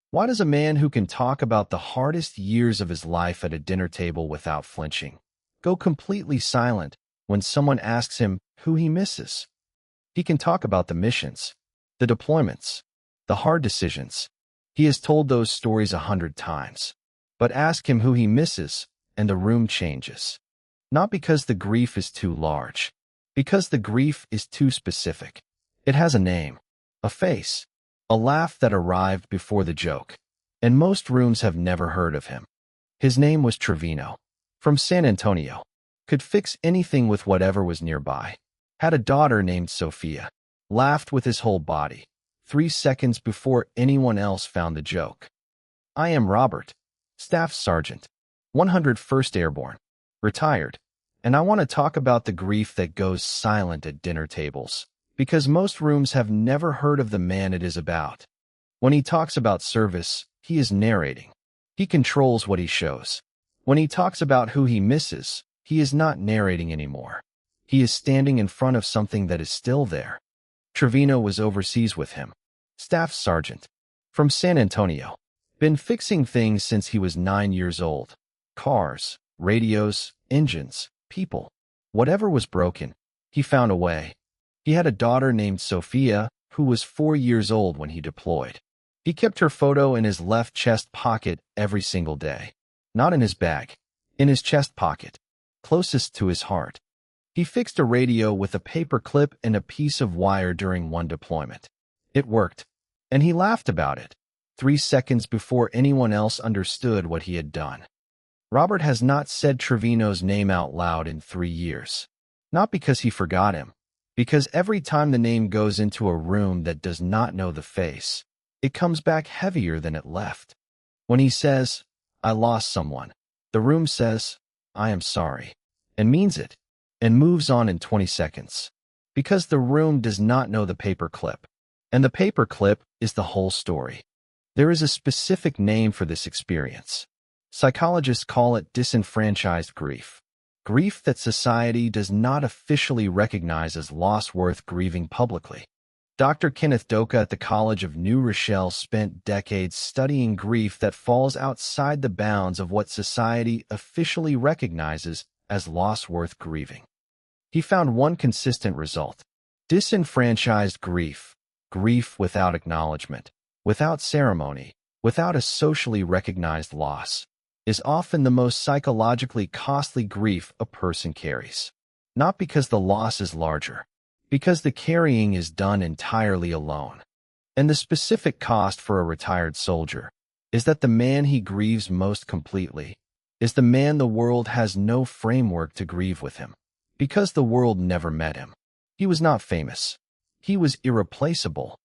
Why does a man who can talk about the hardest years of his life at a dinner table without flinching go completely silent when someone asks him who he misses? He can talk about the missions, the deployments, the hard decisions. He has told those stories 100 times. But ask him who he misses, and the room changes. Not because the grief is too large, because the grief is too specific. It has a name, a face, a laugh that arrived before the joke, and most rooms have never heard of him. His name was Trevino, from San Antonio, could fix anything with whatever was nearby, had a daughter named Sophia, laughed with his whole body, 3 seconds before anyone else found the joke. I am Robert, Staff Sergeant, 101st Airborne, retired, and I want to talk about the grief that goes silent at dinner tables, because most rooms have never heard of the man it is about. When he talks about service, he is narrating. He controls what he shows. When he talks about who he misses, he is not narrating anymore. He is standing in front of something that is still there. Trevino was overseas with him. Staff Sergeant, from San Antonio. Been fixing things since he was 9 years old. Cars, radios, engines, people. Whatever was broken, he found a way. He had a daughter named Sophia, who was 4 years old when he deployed. He kept her photo in his left chest pocket every single day. Not in his bag, in his chest pocket, closest to his heart. He fixed a radio with a paper clip and a piece of wire during one deployment. It worked, and he laughed about it, 3 seconds before anyone else understood what he had done. Robert has not said Trevino's name out loud in 3 years. Not because he forgot him, because every time the name goes into a room that does not know the face, it comes back heavier than it left. When he says, I lost someone, the room says, I am sorry, and means it, and moves on in 20 seconds. Because the room does not know the paper clip, and the paper clip is the whole story. There is a specific name for this experience. Psychologists call it disenfranchised grief. Grief that society does not officially recognize as loss worth grieving publicly. Dr. Kenneth Doka at the College of New Rochelle spent decades studying grief that falls outside the bounds of what society officially recognizes as loss worth grieving. He found one consistent result. Disenfranchised grief, grief without acknowledgement, without ceremony, without a socially recognized loss, is often the most psychologically costly grief a person carries. Not because the loss is larger, because the carrying is done entirely alone. And the specific cost for a retired soldier is that the man he grieves most completely is the man the world has no framework to grieve with him, because the world never met him. He was not famous. He was irreplaceable.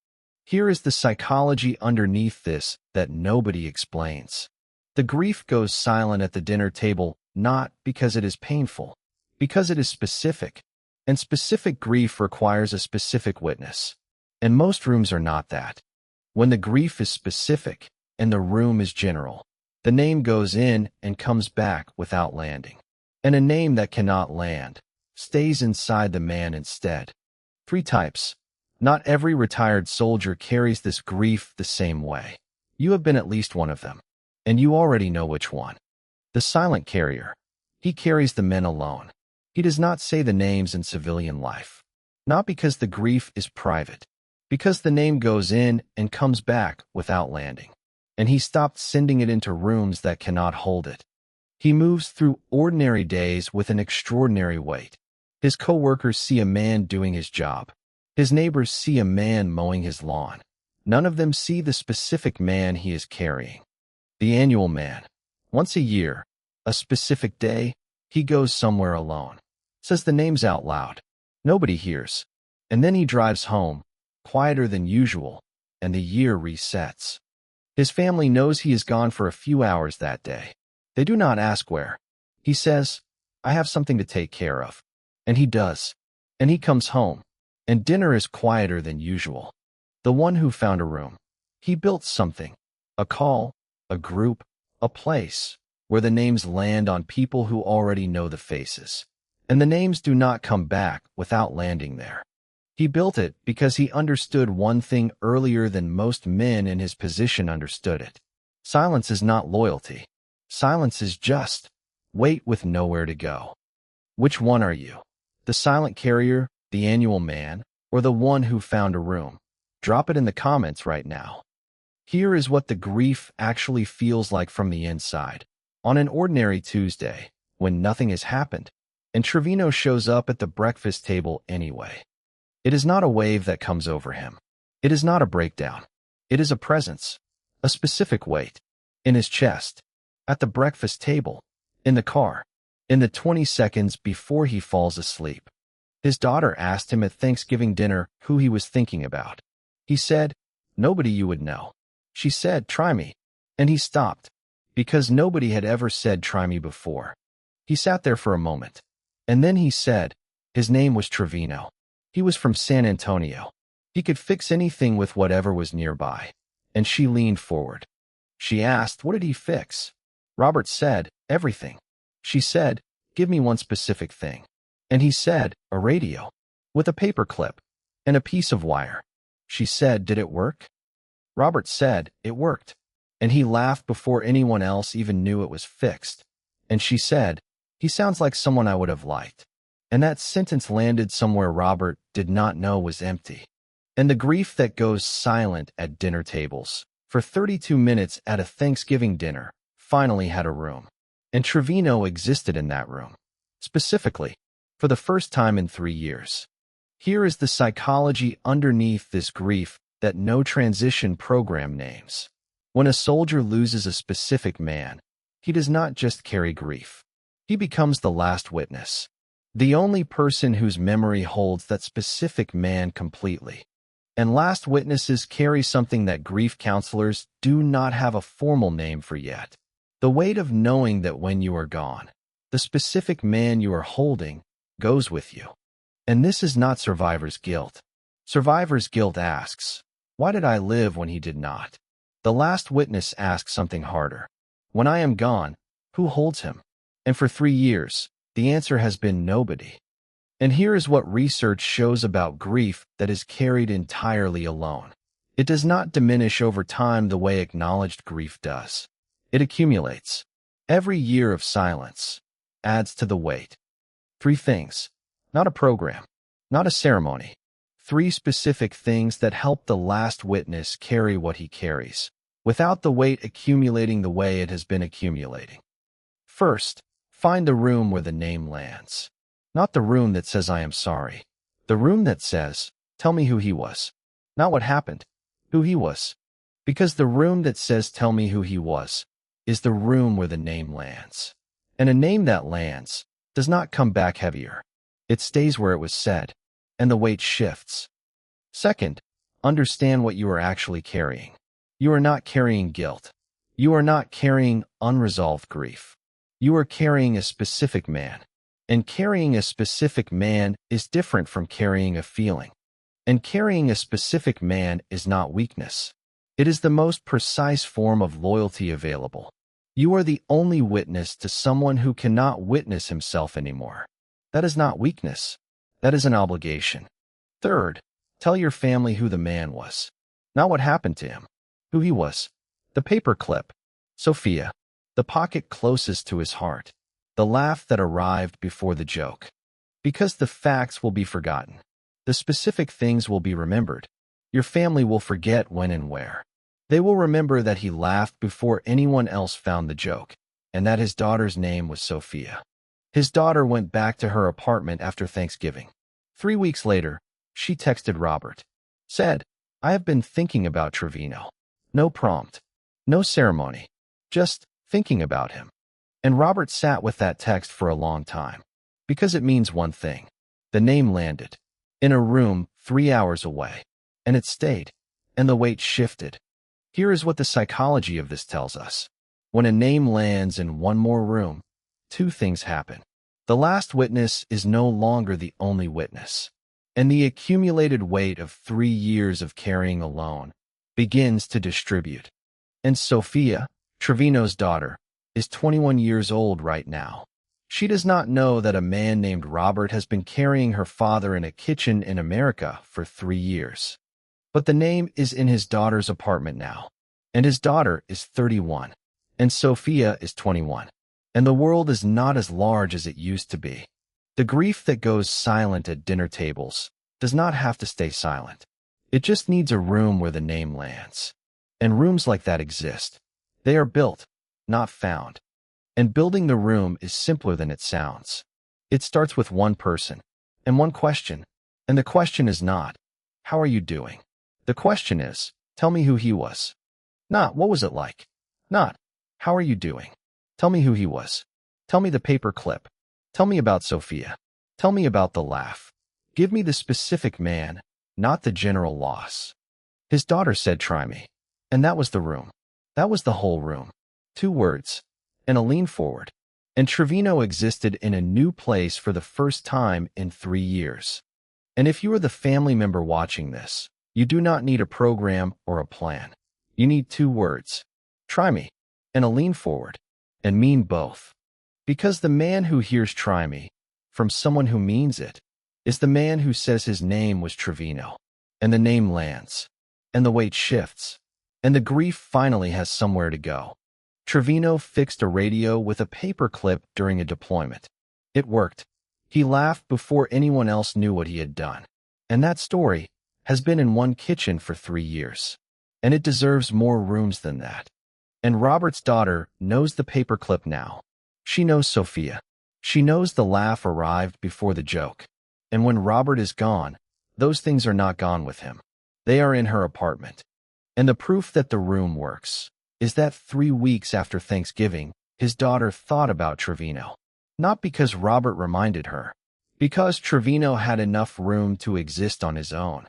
Here is the psychology underneath this that nobody explains. The grief goes silent at the dinner table not because it is painful, because it is specific, and specific grief requires a specific witness. And most rooms are not that. When the grief is specific and the room is general, the name goes in and comes back without landing. And a name that cannot land stays inside the man instead. 3 types. Not every retired soldier carries this grief the same way. You have been at least one of them, and you already know which one. The silent carrier. He carries the men alone. He does not say the names in civilian life. Not because the grief is private, because the name goes in and comes back without landing. And he stopped sending it into rooms that cannot hold it. He moves through ordinary days with an extraordinary weight. His coworkers see a man doing his job. His neighbors see a man mowing his lawn. None of them see the specific man he is carrying. The annual man. Once a year, a specific day, he goes somewhere alone. Says the names out loud. Nobody hears. And then he drives home, quieter than usual, and the year resets. His family knows he is gone for a few hours that day. They do not ask where. He says, I have something to take care of. And he does. And he comes home. And dinner is quieter than usual. The one who found a room. He built something. A call, a group, a place, where the names land on people who already know the faces. And the names do not come back without landing there. He built it because he understood one thing earlier than most men in his position understood it. Silence is not loyalty. Silence is just wait with nowhere to go. Which one are you? The silent carrier, the annual man, or the one who found a room? Drop it in the comments right now. Here is what the grief actually feels like from the inside. On an ordinary Tuesday, when nothing has happened, and Trevino shows up at the breakfast table anyway. It is not a wave that comes over him. It is not a breakdown. It is a presence, a specific weight, in his chest, at the breakfast table, in the car, in the 20 seconds before he falls asleep. His daughter asked him at Thanksgiving dinner who he was thinking about. He said, "Nobody you would know." She said, "Try me." And he stopped, because nobody had ever said try me before. He sat there for a moment, and then he said, his name was Trevino. He was from San Antonio. He could fix anything with whatever was nearby. And she leaned forward. She asked, "What did he fix?" Robert said, "Everything." She said, "Give me one specific thing." And he said, "A radio, with a paper clip, and a piece of wire." She said, "Did it work?" Robert said, "It worked." And he laughed before anyone else even knew it was fixed. And she said, "He sounds like someone I would have liked." And that sentence landed somewhere Robert did not know was empty. And the grief that goes silent at dinner tables for 32 minutes at a Thanksgiving dinner finally had a room. And Trevino existed in that room, specifically, for the first time in 3 years. Here is the psychology underneath this grief that no transition program names. When a soldier loses a specific man, he does not just carry grief. He becomes the last witness, the only person whose memory holds that specific man completely. And last witnesses carry something that grief counselors do not have a formal name for yet. The weight of knowing that when you are gone, the specific man you are holding goes with you. And this is not survivor's guilt. Survivor's guilt asks, why did I live when he did not? The last witness asks something harder. When I am gone, who holds him? And for 3 years, the answer has been nobody. And here is what research shows about grief that is carried entirely alone. It does not diminish over time the way acknowledged grief does. It accumulates. Every year of silence adds to the weight. 3 things, not a program, not a ceremony. 3 specific things that help the last witness carry what he carries, without the weight accumulating the way it has been accumulating. First, find the room where the name lands. Not the room that says I am sorry. The room that says, tell me who he was. Not what happened, who he was. Because the room that says tell me who he was is the room where the name lands. And a name that lands does not come back heavier. It stays where it was said, and the weight shifts. Second, understand what you are actually carrying. You are not carrying guilt. You are not carrying unresolved grief. You are carrying a specific man. And carrying a specific man is different from carrying a feeling. And carrying a specific man is not weakness. It is the most precise form of loyalty available. You are the only witness to someone who cannot witness himself anymore. That is not weakness. That is an obligation. Third, tell your family who the man was. Not what happened to him. Who he was. The paper clip. Sophia. The pocket closest to his heart. The laugh that arrived before the joke. Because the facts will be forgotten. The specific things will be remembered. Your family will forget when and where. They will remember that he laughed before anyone else found the joke, and that his daughter's name was Sophia. His daughter went back to her apartment after Thanksgiving. 3 weeks later, she texted Robert. Said, I have been thinking about Trevino. No prompt. No ceremony. Just thinking about him. And Robert sat with that text for a long time. Because it means one thing. The name landed. In a room 3 hours away. And it stayed. And the weight shifted. Here is what the psychology of this tells us. When a name lands in one more room, 2 things happen. The last witness is no longer the only witness. And the accumulated weight of 3 years of carrying alone begins to distribute. And Sophia, Trevino's daughter, is 21 years old right now. She does not know that a man named Robert has been carrying her father in a kitchen in America for 3 years. But the name is in his daughter's apartment now, and his daughter is 31, and Sophia is 21, and the world is not as large as it used to be. The grief that goes silent at dinner tables does not have to stay silent. It just needs a room where the name lands. And rooms like that exist. They are built, not found. And building the room is simpler than it sounds. It starts with one person and one question. And the question is not, how are you doing? The question is, tell me who he was. Not, what was it like? Not, how are you doing? Tell me who he was. Tell me the paper clip. Tell me about Sophia. Tell me about the laugh. Give me the specific man, not the general loss. His daughter said, try me. And that was the room. That was the whole room. 2 words. And a lean forward. And Trevino existed in a new place for the first time in 3 years. And if you are the family member watching this, you do not need a program or a plan. You need 2 words. Try me. And a lean forward. And mean both. Because the man who hears try me, from someone who means it, is the man who says his name was Trevino. And the name lands. And the weight shifts. And the grief finally has somewhere to go. Trevino fixed a radio with a paper clip during a deployment. It worked. He laughed before anyone else knew what he had done. And that story has been in one kitchen for 3 years. And it deserves more rooms than that. And Robert's daughter knows the paper clip now. She knows Sophia. She knows the laugh arrived before the joke. And when Robert is gone, those things are not gone with him. They are in her apartment. And the proof that the room works is that 3 weeks after Thanksgiving, his daughter thought about Trevino. Not because Robert reminded her, because Trevino had enough room to exist on his own.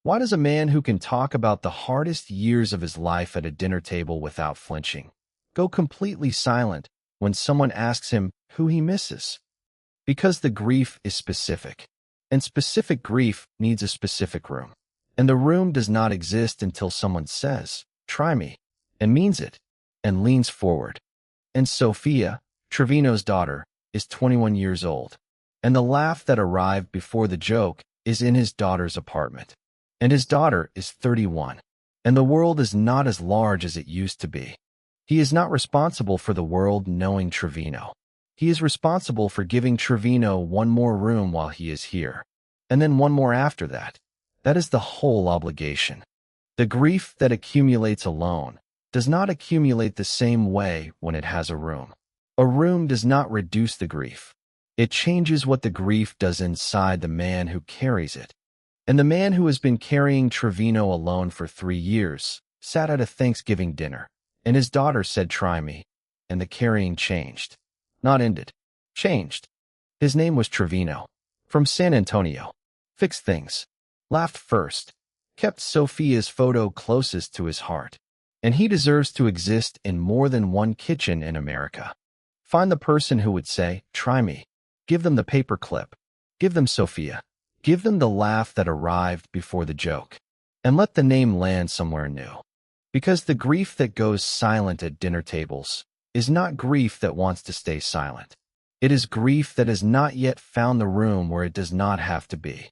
Why does a man who can talk about the hardest years of his life at a dinner table without flinching go completely silent when someone asks him who he misses? Because the grief is specific, and specific grief needs a specific room. And the room does not exist until someone says, try me, and means it, and leans forward. And Sophia, Trevino's daughter, is 21 years old. And the laugh that arrived before the joke is in his daughter's apartment. And his daughter is 31. And the world is not as large as it used to be. He is not responsible for the world knowing Trevino. He is responsible for giving Trevino one more room while he is here, and then one more after that. That is the whole obligation. The grief that accumulates alone does not accumulate the same way when it has a room. A room does not reduce the grief. It changes what the grief does inside the man who carries it. And the man who has been carrying Trevino alone for 3 years sat at a Thanksgiving dinner, and his daughter said, try me, and the carrying changed. Not ended. Changed. His name was Trevino. From San Antonio. Fixed things. Laughed first. Kept Sophia's photo closest to his heart. And he deserves to exist in more than one kitchen in America. Find the person who would say, try me. Give them the paper clip. Give them Sophia. Give them the laugh that arrived before the joke. And let the name land somewhere new. Because the grief that goes silent at dinner tables is not grief that wants to stay silent. It is grief that has not yet found the room where it does not have to be.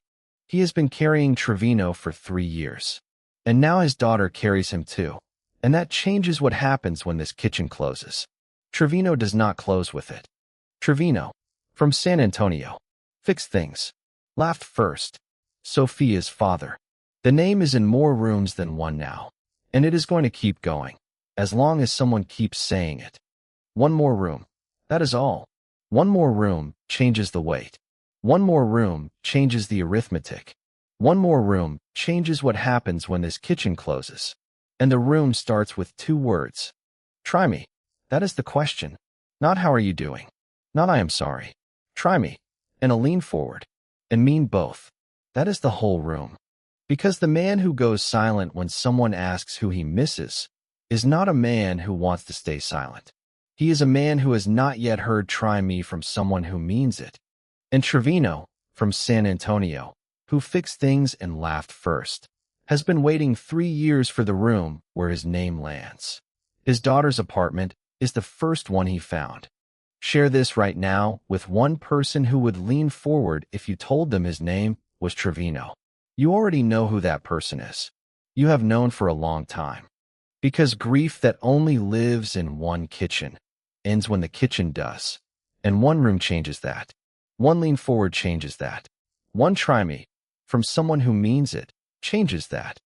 He has been carrying Trevino for 3 years. And now his daughter carries him too. And that changes what happens when this kitchen closes. Trevino does not close with it. Trevino, from San Antonio, fixed things. Laughed first. Sophia's father. The name is in more rooms than one now. And it is going to keep going, as long as someone keeps saying it. One more room. That is all. One more room changes the weight. One more room changes the arithmetic. One more room changes what happens when this kitchen closes. And the room starts with 2 words. Try me. That is the question. Not how are you doing. Not I am sorry. Try me. And a lean forward. And mean both. That is the whole room. Because the man who goes silent when someone asks who he misses is not a man who wants to stay silent. He is a man who has not yet heard try me from someone who means it. And Trevino, from San Antonio, who fixed things and laughed first, has been waiting 3 years for the room where his name lands. His daughter's apartment is the first one he found. Share this right now with one person who would lean forward if you told them his name was Trevino. You already know who that person is. You have known for a long time. Because grief that only lives in one kitchen ends when the kitchen does. And one room changes that. One lean forward changes that. One try me from someone who means it changes that.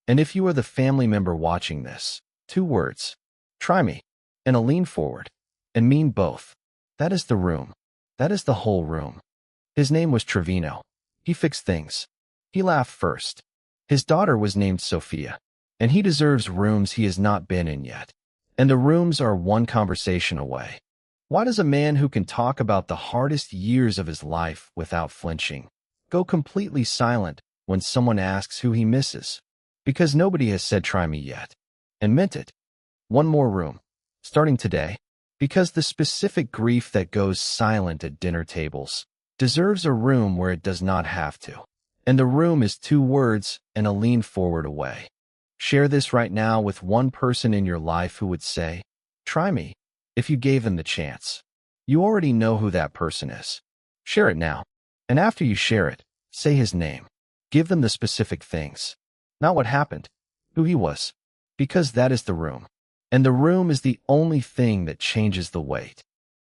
And if you are the family member watching this, 2 words, try me, and a lean forward, and mean both. That is the room. That is the whole room. His name was Trevino. He fixed things. He laughed first. His daughter was named Sophia, and he deserves rooms he has not been in yet. And the rooms are one conversation away. Why does a man who can talk about the hardest years of his life without flinching go completely silent when someone asks who he misses? Because nobody has said try me yet, and meant it. One more room, starting today, because the specific grief that goes silent at dinner tables deserves a room where it does not have to. And the room is 2 words and a lean forward away. Share this right now with one person in your life who would say, try me, if you gave them the chance. You already know who that person is. Share it now. And after you share it, say his name. Give them the specific things. Not what happened, who he was. Because that is the room. And the room is the only thing that changes the weight.